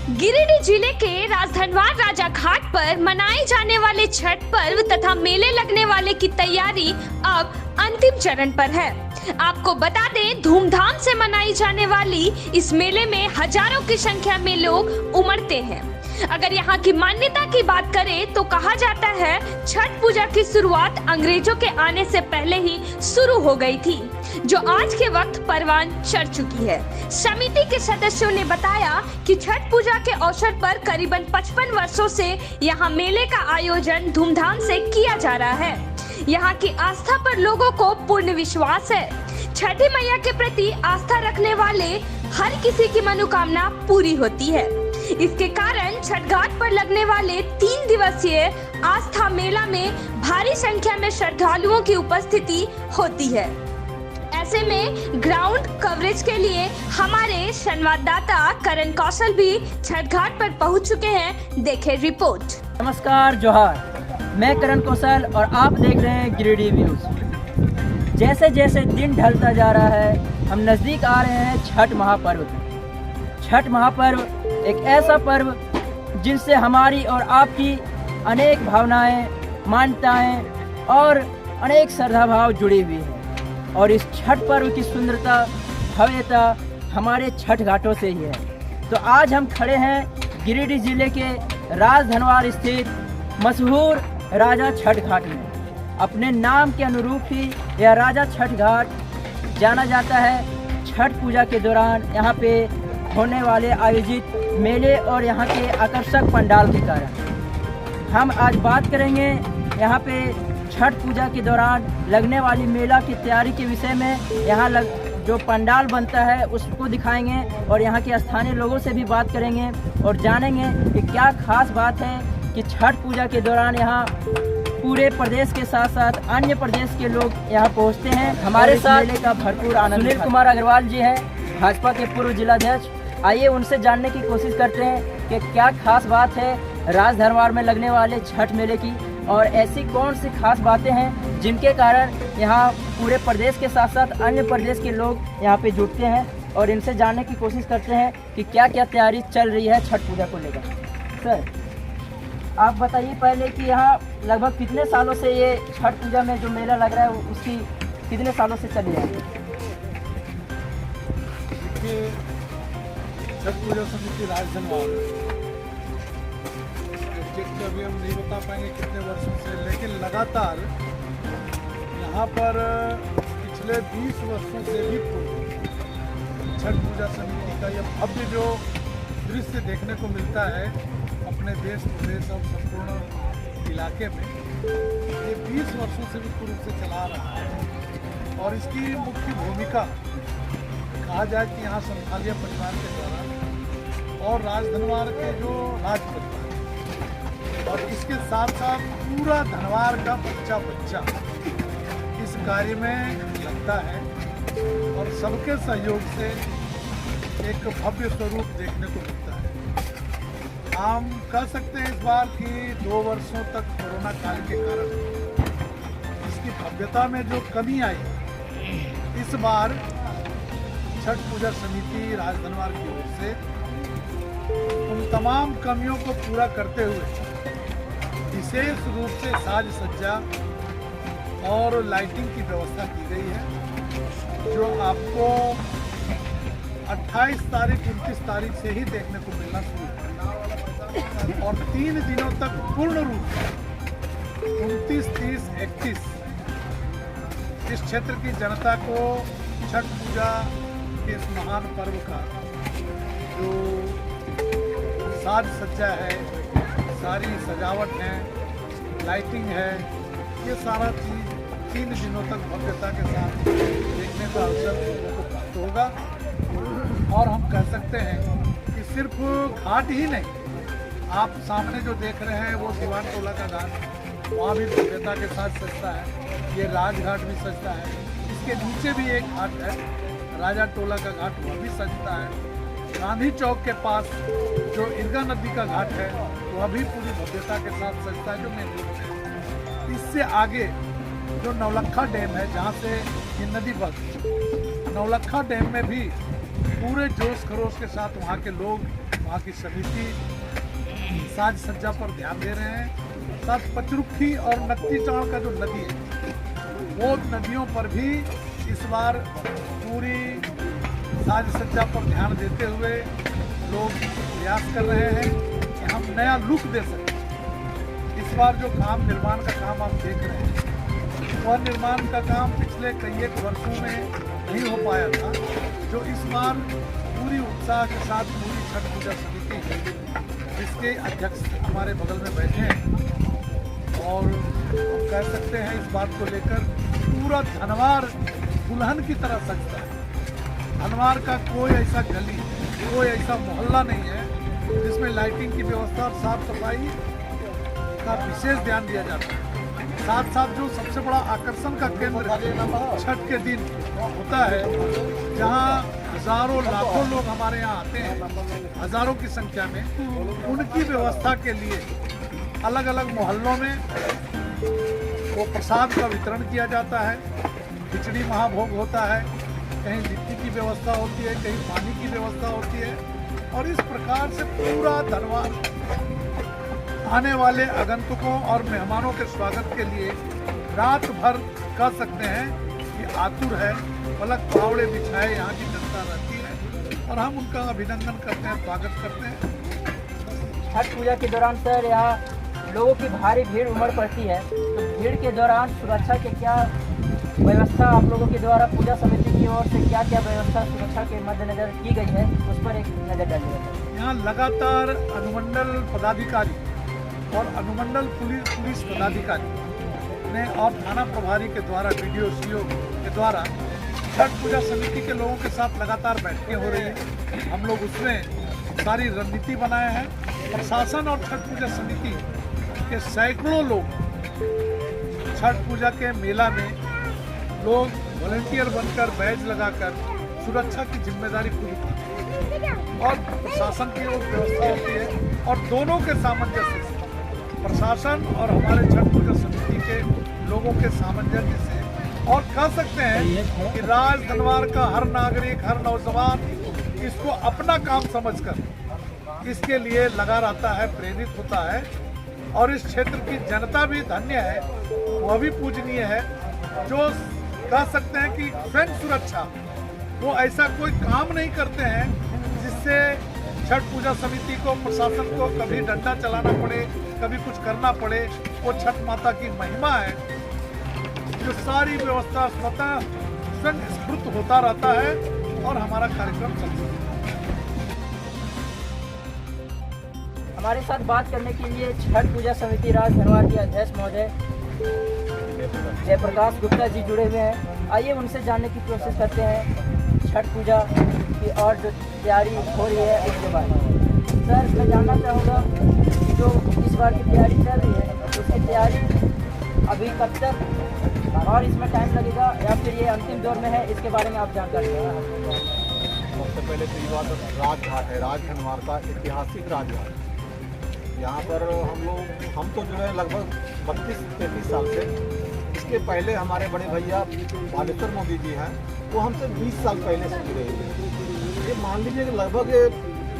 गिरिडीह जिले के राजधनवार राजा घाट पर मनाए जाने वाले छठ पर्व तथा मेले लगने वाले की तैयारी अब अंतिम चरण पर है। आपको बता दें, धूमधाम से मनाई जाने वाली इस मेले में हजारों की संख्या में लोग उमड़ते हैं। अगर यहाँ की मान्यता की बात करें तो कहा जाता है छठ पूजा की शुरुआत अंग्रेजों के आने से पहले ही शुरू हो गई थी, जो आज के वक्त परवान चढ़ चुकी है। समिति के सदस्यों ने बताया कि छठ पूजा के अवसर पर करीबन 55 वर्षों से यहाँ मेले का आयोजन धूमधाम से किया जा रहा है। यहाँ की आस्था पर लोगों को पूर्ण विश्वास है। छठी मैया के प्रति आस्था रखने वाले हर किसी की मनोकामना पूरी होती है। इसके कारण छठ घाट पर लगने वाले 3 दिवसीय आस्था मेला में भारी संख्या में श्रद्धालुओं की उपस्थिति होती है। ऐसे में ग्राउंड कवरेज के लिए हमारे संवाददाता करण कौशल भी छठ घाट पर पहुंच चुके हैं। देखें रिपोर्ट। नमस्कार, जोहार। मैं करण कौशल और आप देख रहे हैं गिरिडीह न्यूज़। जैसे जैसे दिन ढलता जा रहा है, हम नज़दीक आ रहे हैं छठ महापर्व के। छठ महापर्व एक ऐसा पर्व जिनसे हमारी और आपकी अनेक भावनाएं, मान्यताएं और अनेक श्रद्धा भाव जुड़ी हुई हैं। और इस छठ पर्व की सुंदरता, भव्यता हमारे छठ घाटों से ही है। तो आज हम खड़े हैं गिरिडीह जिले के राजधनवार स्थित मशहूर राजा छठ घाट में। अपने नाम के अनुरूप ही यह राजा छठ घाट जाना जाता है छठ पूजा के दौरान यहाँ पे होने वाले आयोजित मेले और यहाँ के आकर्षक पंडाल के कारण। हम आज बात करेंगे यहाँ पे छठ पूजा के दौरान लगने वाली मेला की तैयारी के विषय में। यहाँ जो पंडाल बनता है उसको दिखाएंगे और यहाँ के स्थानीय लोगों से भी बात करेंगे और जानेंगे कि क्या खास बात है कि छठ पूजा के दौरान यहाँ पूरे प्रदेश के साथ साथ अन्य प्रदेश के लोग यहाँ पहुँचते हैं। हमारे साथ मेले का भरपूर आनंद। सुनील कुमार अग्रवाल जी हैं, भाजपा के पूर्व जिलाध्यक्ष। आइए उनसे जानने की कोशिश करते हैं कि क्या खास बात है राजधनवार में लगने वाले छठ मेले की और ऐसी कौन सी खास बातें हैं जिनके कारण यहाँ पूरे प्रदेश के साथ साथ अन्य प्रदेश के लोग यहाँ पे जुटते हैं। और इनसे जानने की कोशिश करते हैं कि क्या क्या तैयारी चल रही है छठ पूजा को लेकर। सर, आप बताइए पहले कि यहाँ लगभग कितने सालों से ये छठ पूजा में जो मेला लग रहा है उसकी कितने सालों से चली है? छठ पूजा समिति राजधनवार अभी हम नहीं बता पाएंगे कितने वर्षों से, लेकिन लगातार यहाँ पर पिछले 20 वर्षों से भी पूर्व छठ पूजा समिति का यह भव्य जो दृश्य देखने को मिलता है अपने देश प्रदेश और संपूर्ण इलाके में, ये 20 वर्षों से भी पूर्व से चला रहा है। और इसकी मुख्य भूमिका कहा जाए कि यहाँ संथालिया परिवार के द्वारा और राजधनवार के जो राज परिवार और इसके साथ साथ पूरा धनवार का बच्चा इस कार्य में लगता है और सबके सहयोग से एक भव्य स्वरूप देखने को मिलता है। हम कह सकते हैं इस बार कि 2 वर्षों तक कोरोना काल के कारण इसकी भव्यता में जो कमी आई, इस बार छठ पूजा समिति राजधनवार की ओर से उन तमाम कमियों को पूरा करते हुए विशेष रूप से साज सज्जा और लाइटिंग की व्यवस्था की गई है, जो आपको 28 तारीख 29 तारीख से ही देखने को मिलना शुरू होगा और 3 दिनों तक पूर्ण रूप से 29, 30, 31 इस क्षेत्र की जनता को छठ पूजा के इस महान पर्व का जो साज सज्जा है, सारी सजावट है, लाइटिंग है, ये सारा चीज़ 3 दिनों तक भव्यता के साथ देखने का अवसर लोगों को प्राप्त होगा। और हम कह सकते हैं कि सिर्फ घाट ही नहीं, आप सामने जो देख रहे हैं वो दीवान टोला का घाट, वहाँ भी भव्यता के साथ सजता है। ये राजघाट भी सजता है। इसके नीचे भी एक घाट है राजा टोला का घाट, वह भी सजता है। गांधी चौक के पास जो इरगा नदी का घाट है वह भी पूरी भव्यता के साथ सजता है, जो मेन रोड है। इससे आगे जो नौलखा डैम है जहाँ से ये नदी बहती है, नौलखा डैम में भी पूरे जोश खरोश के साथ वहाँ के लोग वहाँ की समिति साज सज्जा पर ध्यान दे रहे हैं। साथ पचरुखी और नत्ती चाण का जो नदी है, वो नदियों पर भी इस बार पूरी साज सज्जा पर ध्यान देते हुए लोग प्रयास कर रहे हैं कि हम नया लुक दे सकें। इस बार जो काम निर्माण का काम आप देख रहे हैं, वह निर्माण का काम पिछले कई एक वर्षों में नहीं हो पाया था, जो इस बार पूरी उत्साह के साथ पूरी छठ पूजा समिति जिसके अध्यक्ष हमारे बगल में बैठे हैं, और हम कह सकते हैं इस बात को लेकर पूरा धनवार दुल्हन की तरह सजता है। धनवार का कोई ऐसा गली, कोई ऐसा मोहल्ला नहीं है जिसमें लाइटिंग की व्यवस्था और साफ सफाई का विशेष ध्यान दिया जाता है। साथ साथ जो सबसे बड़ा आकर्षण का केंद्र छठ के दिन होता है, जहां हजारों लाखों लोग हमारे यहाँ आते हैं, हजारों की संख्या में, उनकी व्यवस्था के लिए अलग अलग मोहल्लों में वो प्रसाद का वितरण किया जाता है। खिचड़ी महाभोग होता है, कहीं लिट्टी की व्यवस्था होती है, कहीं पानी की व्यवस्था होती है, और इस प्रकार से पूरा धनवार आने वाले आगंतुकों और मेहमानों के स्वागत के लिए रात भर कह सकते हैं कि आतुर है। पलक पावड़े बिछाए यहाँ की जनता रहती है, और हम उनका अभिनंदन करते हैं, स्वागत करते हैं। छठ पूजा के दौरान सर यहाँ लोगों की भारी भीड़ उमड़ पड़ती है, तो भीड़ के दौरान सुरक्षा के क्या व्यवस्था आप लोगों के द्वारा पूजा समिति की ओर से क्या क्या व्यवस्था सुरक्षा के मद्देनजर की गई है, उस पर एक नज़र डालिए। यहाँ लगातार अनुमंडल पदाधिकारी और अनुमंडल पुलिस पदाधिकारी ने और थाना प्रभारी के द्वारा, BDO CO के द्वारा छठ पूजा समिति के लोगों के साथ लगातार बैठकें हो रही है। हम लोग उसमें सारी रणनीति बनाए हैं। प्रशासन और छठ पूजा समिति के सैकड़ों लोग छठ पूजा के मेला में लोग वॉलंटियर बनकर बैज लगाकर सुरक्षा की जिम्मेदारी खुद उठाते हैं, और प्रशासन की वो व्यवस्था होती है, और दोनों के सामंजस्य से, प्रशासन और हमारे छठ पूजा समिति के लोगों के सामंजस्य से, और कह सकते हैं कि राज धनवार का हर नागरिक, हर नौजवान इसको अपना काम समझकर इसके लिए लगा रहता है, प्रेरित होता है, और इस क्षेत्र की जनता भी धन्य है, वह भी पूजनीय है, जो कह सकते हैं कि स्वयं सुरक्षा वो ऐसा कोई काम नहीं करते हैं जिससे छठ पूजा समिति को, प्रशासन को कभी डंडा चलाना पड़े, कभी कुछ करना पड़े। वो छठ माता की महिमा है, जो सारी व्यवस्था स्वतः स्वयं स्फूर्त होता रहता है, और हमारा कार्यक्रम चलता है। हमारे साथ बात करने के लिए छठ पूजा समिति राज धनवार के अध्यक्ष महोदय जयप्रकाश गुप्ता जी जुड़े हुए हैं। आइए उनसे जानने की कोशिश करते हैं छठ पूजा की और जो तैयारी हो रही है उसके बारे में। सर, मैं जानना चाहूँगा जो इस बार की तैयारी चल रही है, उसकी तैयारी अभी कब तक और इसमें टाइम लगेगा, या फिर ये अंतिम दौर में है, इसके बारे में आप जानकारी दें। सबसे पहले तो ये बात राजघाट है, राज धनवार का ऐतिहासिक राजघाट। यहाँ पर हम तो जो है लगभग 32-33 साल से, इसके पहले हमारे बड़े भैया बालेश्वर मोदी जी हैं, वो हमसे 20 साल पहले से जुड़े हुए। ये मान लीजिए कि लगभग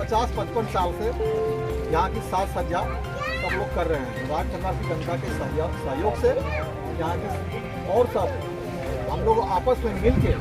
50-55 साल से यहाँ की साज सज्जा सब लोग कर रहे हैं। राज धनवार की जनता के सहयोग से यहाँ की, और सब हम लोग आपस में मिल के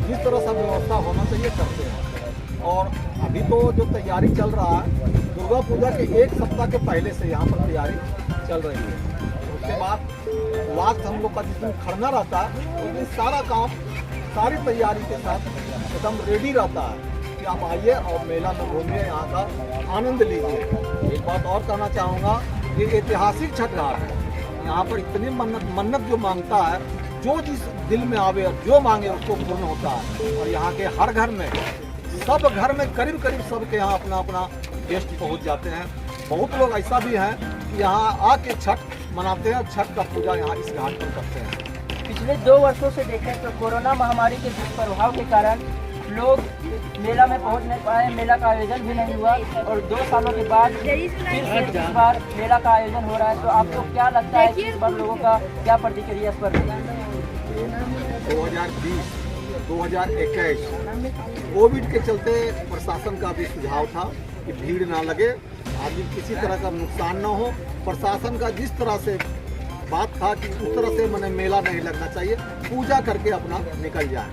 जिस तरह से व्यवस्था होना चाहिए करते हैं। और अभी तो जो तैयारी चल रहा है, दुर्गा पूजा के 1 सप्ताह के पहले से यहाँ पर तैयारी चल रही है। उसके बाद लास्ट हम लोग का जिस दिन खड़ना रहता है, उस दिन सारा काम सारी तैयारी के साथ एकदम रेडी रहता है कि आप आइए और मेला में घूमिए, यहाँ का आनंद लीजिए। एक बात और कहना चाहूँगा, ये ऐतिहासिक छठ घाट है। यहाँ पर इतनी मन्नत जो मांगता है, जो जिस दिल में आवे और जो मांगे उसको पूर्ण होता है। और यहाँ के हर घर में, सब घर में करीब सबके यहाँ अपना अपना गेस्ट पहुँच जाते हैं। बहुत लोग ऐसा भी हैं कि यहाँ आके छठ मनाते हैं, छठ का पूजा यहाँ इस घाट पर करते हैं। पिछले 2 वर्षों से देखें तो कोरोना महामारी के दुष्प्रभाव के कारण लोग मेला में पहुंच नहीं पाए, मेला का आयोजन भी नहीं हुआ, और 2 सालों के बाद फिर से इस बार मेला का आयोजन हो रहा है। तो आपको क्या लगता है कि इस बार लोगों का क्या प्रतिक्रिया इस पर? 2020-2021 कोविड के चलते प्रशासन का भी सुझाव था कि भीड़ ना लगे, आदमी किसी तरह का नुकसान ना हो। प्रशासन का जिस तरह से बात था कि उस तरह से मैंने मेला नहीं लगना चाहिए, पूजा करके अपना निकल जाए,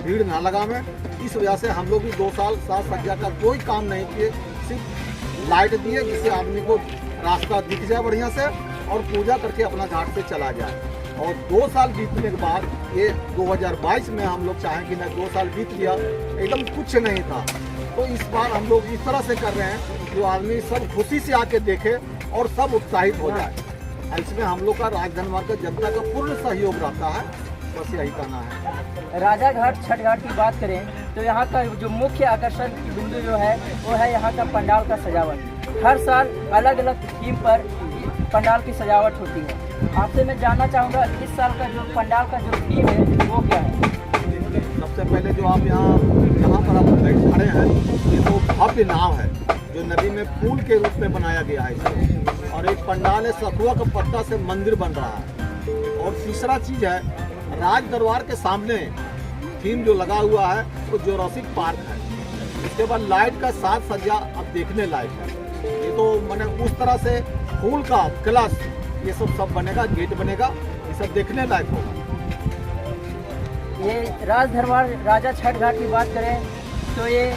भीड़ ना लगावे। इस वजह से हम लोग भी 2 साल साज सज्जा का कोई काम नहीं किए, सिर्फ लाइट दिए जिससे आदमी को रास्ता दिख जाए बढ़िया से और पूजा करके अपना घाट पे चला जाए। और 2 साल बीतने के बाद ये 2022 में हम लोग चाहें कि नहीं, 2 साल बीत गया एकदम कुछ नहीं था, तो इस बार हम लोग इस तरह से कर रहे हैं जो आदमी सब खुशी से आके देखे और सब उत्साहित हो जाए। इसमें हम लोग का राजधनवार का जनता का पूर्ण सहयोग रहता है, बस यही कहना है। राजा घाट छठ घाट की बात करें तो यहाँ का जो मुख्य आकर्षण की बिंदु जो है वो है यहाँ का पंडाल का सजावट। हर साल अलग अलग थीम पर पंडाल की सजावट होती है। आपसे मैं जानना चाहूँगा इस साल का जो पंडाल का जो थीम है वो क्या है? सबसे पहले जो आप यहाँ पर आप खड़े हैं, ये तो भव्य नाव है जो नदी में पुल के रूप में बनाया गया है इसे, और एक पंडाल है सखुआ का पत्ता से मंदिर बन रहा है। और तीसरा चीज़ है राज दरबार के सामने थीम जो लगा हुआ है वो जोरासिक पार्क है। इसके बाद लाइट का साज सज्जा अब देखने लायक है। ये तो मैंने उस तरह से फूल का कलश ये सब बनेगा, गेट बनेगा, ये सब देखने लायक होगा। ये राज दरबार राजा छठ घाट की बात करें तो ये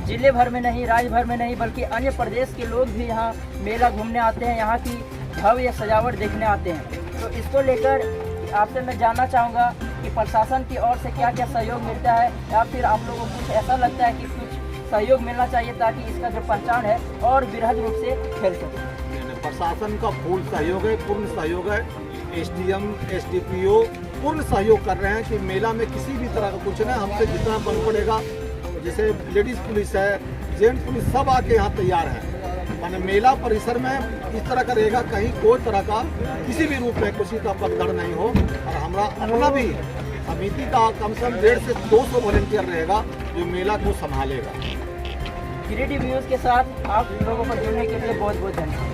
जिले भर में नहीं, राज्य भर में नहीं, बल्कि अन्य प्रदेश के लोग भी यहाँ मेला घूमने आते हैं, यहाँ की भव्य सजावट देखने आते हैं। तो इसको लेकर आपसे मैं जानना चाहूँगा कि प्रशासन की ओर से क्या क्या सहयोग मिलता है, या फिर आप लोगों को कुछ ऐसा लगता है कि कुछ सहयोग मिलना चाहिए ताकि इसका जो पहचान है और वृहद रूप से फैल सके? प्रशासन का फुल सहयोग है, पूर्ण सहयोग है। SDM, SDPO पूर्ण सहयोग कर रहे हैं कि मेला में किसी भी तरह का कुछ नहीं, हमसे जितना बन पड़ेगा, जैसे लेडीज़ पुलिस है, जेंट्स पुलिस, सब आके यहाँ तैयार है। माने मेला परिसर में इस तरह का रहेगा, कहीं कोई तरह का किसी भी रूप में किसी का पगड़ड़ नहीं हो। और हमारा अपना भी समिति का कम से कम 150 से 200 वॉलंटियर रहेगा जो मेला को संभालेगा। गिरिडीह न्यूज़ के साथ आप लोगों को जुड़ने के लिए बहुत बहुत धन्यवाद।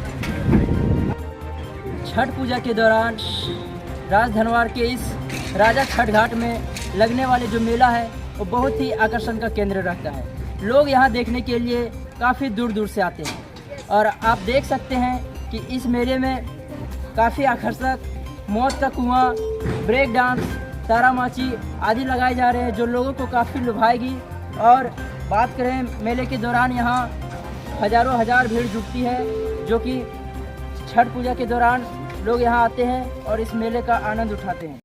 छठ पूजा के दौरान राजधनवार के इस राजा छठ घाट में लगने वाले जो मेला है वो बहुत ही आकर्षण का केंद्र रहता है। लोग यहाँ देखने के लिए काफ़ी दूर दूर से आते हैं और आप देख सकते हैं कि इस मेले में काफ़ी आकर्षक मौत का कुआं, ब्रेक डांस, तारामाची आदि लगाए जा रहे हैं जो लोगों को काफ़ी लुभाएगी। और बात करें मेले के दौरान यहाँ हज़ारों हजार भीड़ जुटती है, जो कि छठ पूजा के दौरान लोग यहाँ आते हैं और इस मेले का आनंद उठाते हैं।